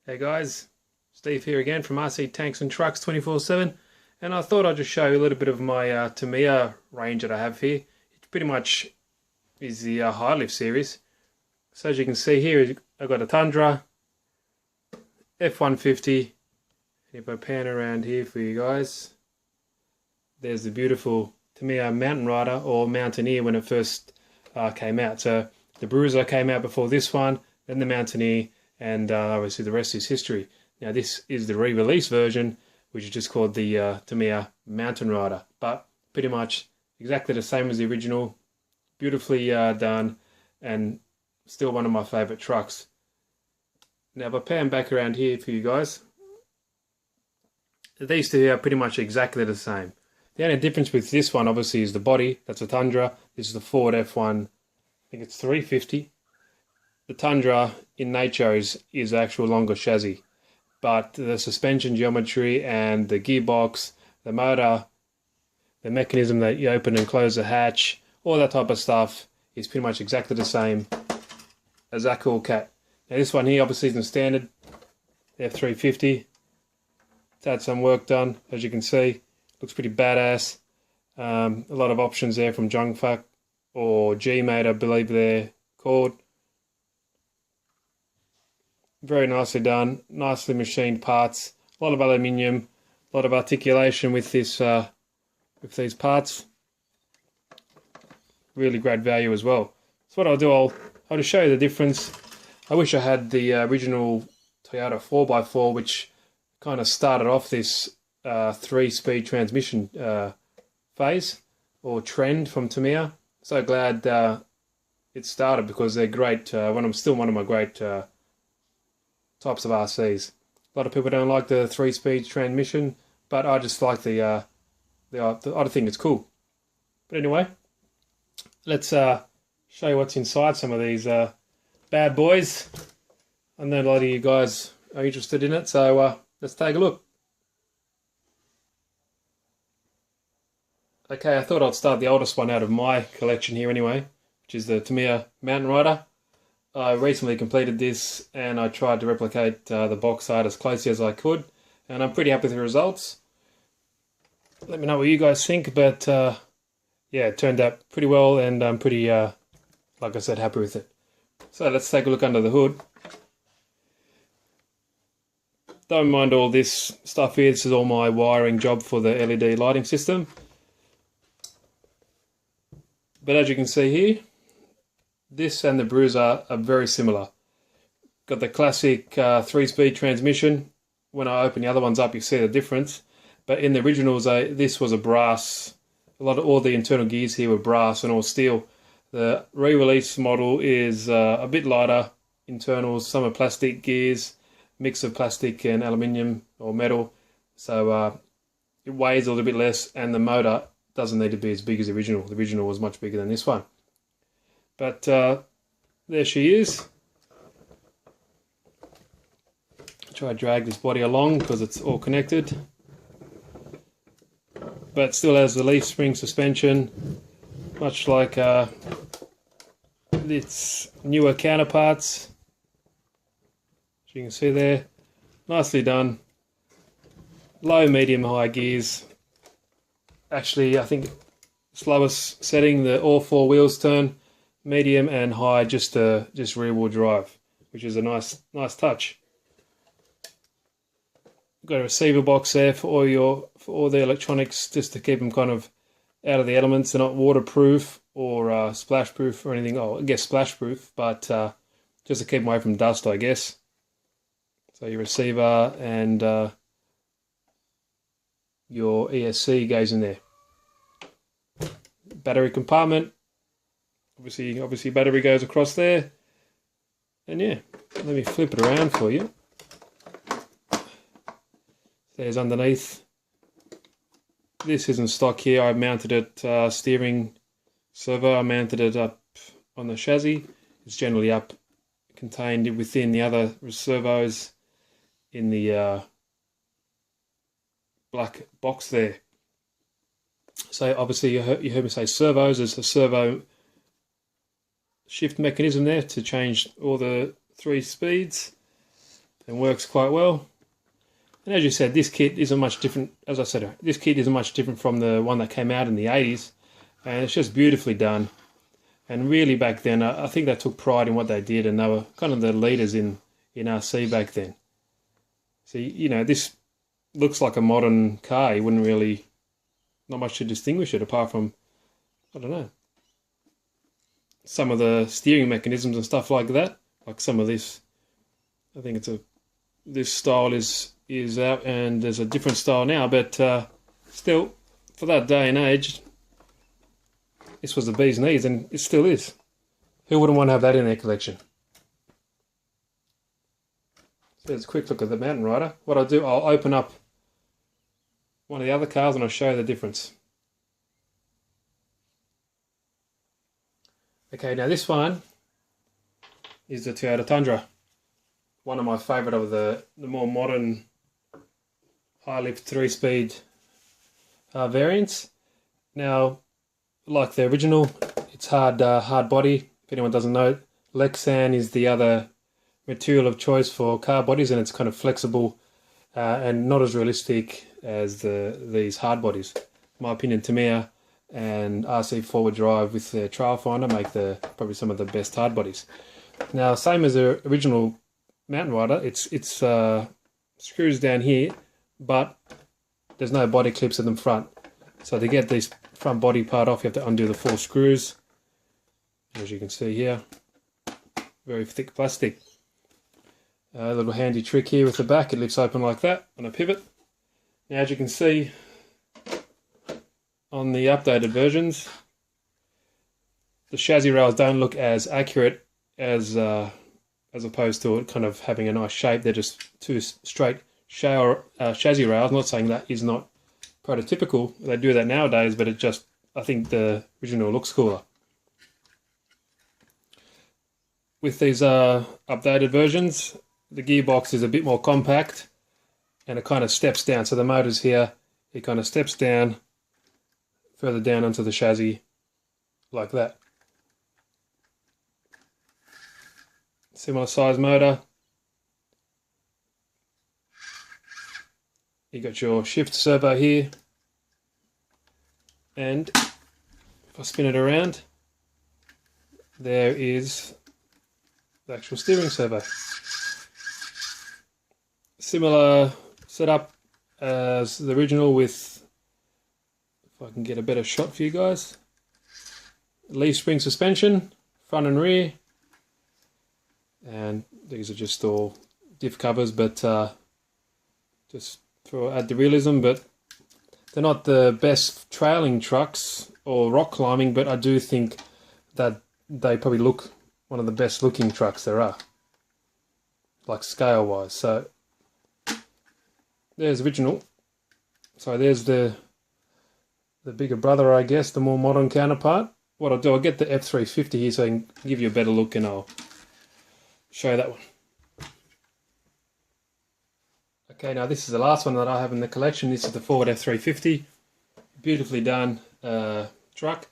Hey guys, Steve here again from RC Tanks and Trucks 24/7, and I thought I'd just show you a little bit of my Tamiya range that I have here. It pretty much is the high lift series. So as you can see here, I've got a Tundra, F-150, and if I pan around here for you guys, there's the beautiful Tamiya Mountain Rider, or Mountaineer when it first came out. So the Bruiser came out before this one, then the Mountaineer, and obviously the rest is history. Now this is the re-release version, which is just called the Tamiya Mountain Rider, but pretty much exactly the same as the original, beautifully done, and still one of my favourite trucks. Now if I pan back around here for you guys, these two are pretty much exactly the same. The only difference with this one obviously is the body. That's a Tundra. This is the Ford F1, I think it's 350. The Tundra in nature is actual longer chassis, but the suspension geometry and the gearbox, the motor, the mechanism that you open and close the hatch, all that type of stuff is pretty much exactly the same as that cool cat. Now this one here obviously isn't standard, F350. It's had some work done, as you can see. Looks pretty badass. A lot of options there from Jungfuck or G-Mate, I believe they're called. Very nicely done, nicely machined parts. A lot of aluminium, a lot of articulation with this, with these parts. Really great value as well. So what I'll do, I'll just show you the difference. I wish I had the original Toyota 4x4, which kind of started off this 3-speed transmission phase or trend from Tamiya. So glad it started, because they're great. Still one of my great types of RCs. A lot of people don't like the 3-speed transmission, but I just like I think it's cool. But anyway, let's show you what's inside some of these bad boys. I know a lot of you guys are interested in it, so let's take a look. Okay, I thought I'd start the oldest one out of my collection here anyway, which is the Tamiya Mountain Rider. I recently completed this and I tried to replicate the box art as closely as I could, and I'm pretty happy with the results. Let me know what you guys think, but yeah, it turned out pretty well, and I'm pretty, like I said, happy with it. So let's take a look under the hood. Don't mind all this stuff here, this is all my wiring job for the LED lighting system. But as you can see here, this and the Bruiser are very similar. Got the classic 3-speed transmission. When I open the other ones up, you see the difference. But in the originals, this was a brass. All the internal gears here were brass and all steel. The re-release model is a bit lighter internals. Some are plastic gears, mix of plastic and aluminium or metal. So it weighs a little bit less, and the motor doesn't need to be as big as the original. The original was much bigger than this one. But there she is. Try to drag this body along because it's all connected. But still has the leaf spring suspension, much like its newer counterparts. As you can see there, nicely done. Low, medium, high gears. Actually, I think slowest setting, all 4 wheels turn. Medium and high, just rear wheel drive, which is a nice touch. Got a receiver box there for all the electronics, just to keep them kind of out of the elements. They're not waterproof or splash proof or anything. Oh, I guess splash proof, but just to keep them away from dust, I guess. So your receiver and your ESC goes in there. Battery compartment. Obviously battery goes across there. And yeah, let me flip it around for you. There's underneath. This isn't stock here. I mounted it steering servo. I mounted it up on the chassis. It's generally up contained within the other servos in the black box there. So obviously you heard me say servos. There's a servo shift mechanism there to change all the 3 speeds. and works quite well. And as you said, this kit isn't much different. As I said, this kit isn't much different from the one that came out in the 80s, and it's just beautifully done. And really, back then, I think they took pride in what they did, and they were kind of the leaders in RC back then. So, you know, this looks like a modern car. You wouldn't really, not much to distinguish it apart from, I don't know, some of the steering mechanisms and stuff like that. Like some of this, I think this style is out, and there's a different style now, but still, for that day and age, this was the bee's knees, and it still is. Who wouldn't want to have that in their collection? So there's a quick look at the mountain rider. What I'll do, I'll open up one of the other cars and I'll show you the difference. Okay, now this one is the Toyota Tundra. One of my favourite of the more modern high-lift 3-speed variants. Now, like the original, it's hard body. If anyone doesn't know, Lexan is the other material of choice for car bodies, and it's kind of flexible and not as realistic as these hard bodies. In my opinion, Tamiya and RC forward drive with their trail finder make probably some of the best hard bodies. Now, same as the original mountain rider, it's screws down here, but there's no body clips in the front. So to get this front body part off, you have to undo the 4 screws. As you can see here, very thick plastic. A little handy trick here with the back, it lifts open like that on a pivot. Now, as you can see on the updated versions, the chassis rails don't look as accurate as opposed to it kind of having a nice shape. They're just 2 straight chassis rails. I'm not saying that is not prototypical. They do that nowadays, but I think the original looks cooler. With these updated versions, the gearbox is a bit more compact and it kind of steps down. So the motor's here, it kind of steps down further down onto the chassis like that. Similar size motor. You got your shift servo here, and if I spin it around, there is the actual steering servo. Similar setup as the original, with, if I can get a better shot for you guys, leaf spring suspension, front and rear, and these are just all diff covers, but just to add the realism. But they're not the best trailing trucks or rock climbing, but I do think that they probably look one of the best looking trucks there are, like scale wise. So there's original. So there's the bigger brother, I guess, the more modern counterpart. What I'll do, I'll get the F350 here so I can give you a better look, and I'll show you that one. Okay, now this is the last one that I have in the collection. This is the Ford F350. Beautifully done truck.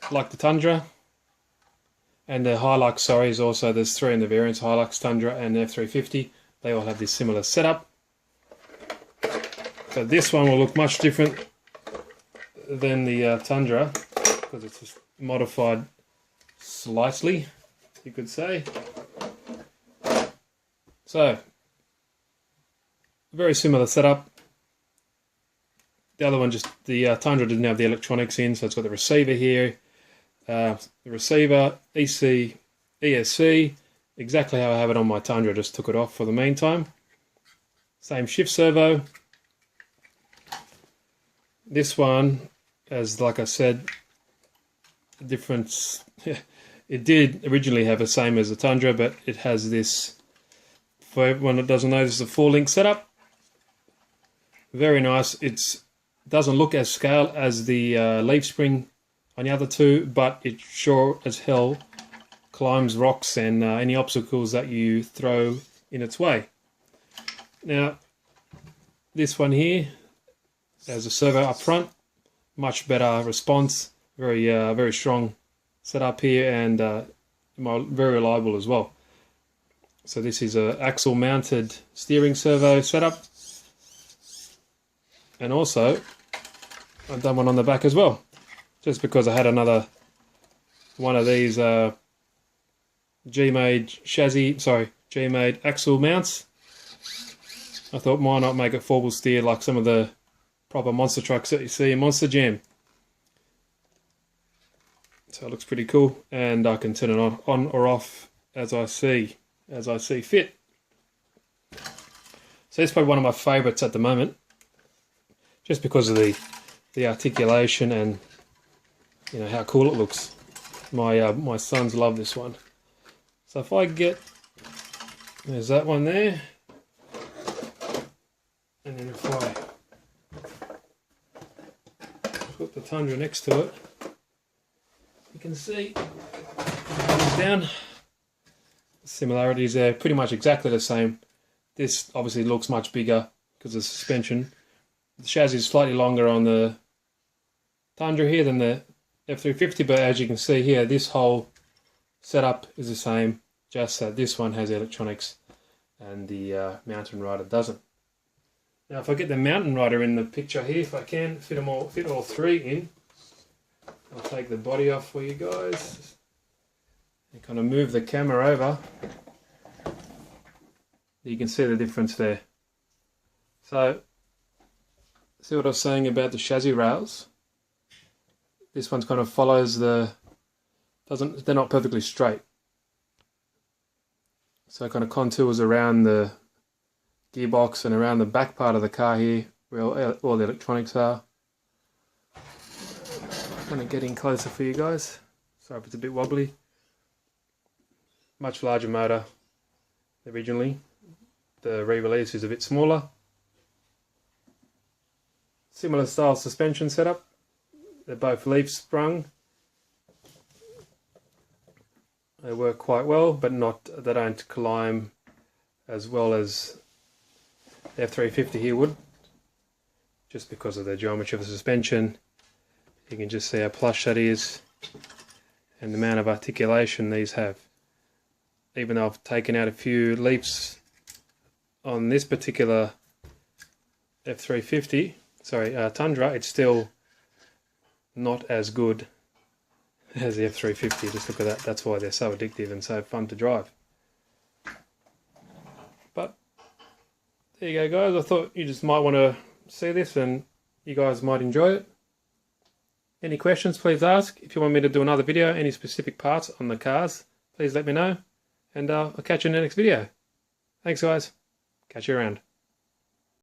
Like the Tundra. And the Hilux, sorry, is also, there's 3 in the variants, Hilux, Tundra and F350. They all have this similar setup. So this one will look much different than the Tundra, because it's just modified slightly, you could say. So, very similar setup. The other one, just the Tundra didn't have the electronics in, so it's got the receiver here. The receiver, EC, ESC, exactly how I have it on my Tundra, just took it off for the meantime. Same shift servo. This one, as like I said, the difference, it did originally have the same as the Tundra, but it has this, for everyone that doesn't know, this is a 4-link setup. Very nice. It doesn't look as scale as the leaf spring on the other 2, but it sure as hell climbs rocks and any obstacles that you throw in its way. Now, this one here has a servo up front, much better response, very strong setup here, and very reliable as well. So this is a axle mounted steering servo setup. And also, I've done one on the back as well. Just because I had another one of these G-made G-made axle mounts. I thought, why not make it 4-wheel steer like some of the proper monster trucks that you see in Monster Jam. So it looks pretty cool, and I can turn it on or off as I see fit. So it's probably one of my favourites at the moment, just because of the articulation and how cool it looks. My sons love this one. So if I there's that one there, and then if I put the Tundra next to it, you can see down similarities there, pretty much exactly the same. This obviously looks much bigger because of the suspension. The chassis is slightly longer on the Tundra here than the F350, but as you can see here, this whole setup is the same, just that this one has electronics and the mountain rider doesn't. Now if I get the mountain rider in the picture here, if I can fit all three in, I'll take the body off for you guys and kind of move the camera over. You can see the difference there. So, see what I was saying about the chassis rails? This one kind of follows they're not perfectly straight. So it kind of contours around the gearbox and around the back part of the car here, where all the electronics are. Kind of getting closer for you guys. Sorry if it's a bit wobbly. Much larger motor originally. The re-release is a bit smaller. Similar style suspension setup. They're both leaf sprung. They work quite well, but they don't climb as well as the F350 here would, just because of the geometry of the suspension. You can just see how plush that is and the amount of articulation these have. Even though I've taken out a few leaps on this particular F350, Tundra, it's still not as good as the F350. Just look at that. That's why they're so addictive and so fun to drive. But there you go, guys. I thought you just might want to see this and you guys might enjoy it. Any questions, please ask. If you want me to do another video, any specific parts on the cars, please let me know. And I'll catch you in the next video. Thanks, guys. Catch you around.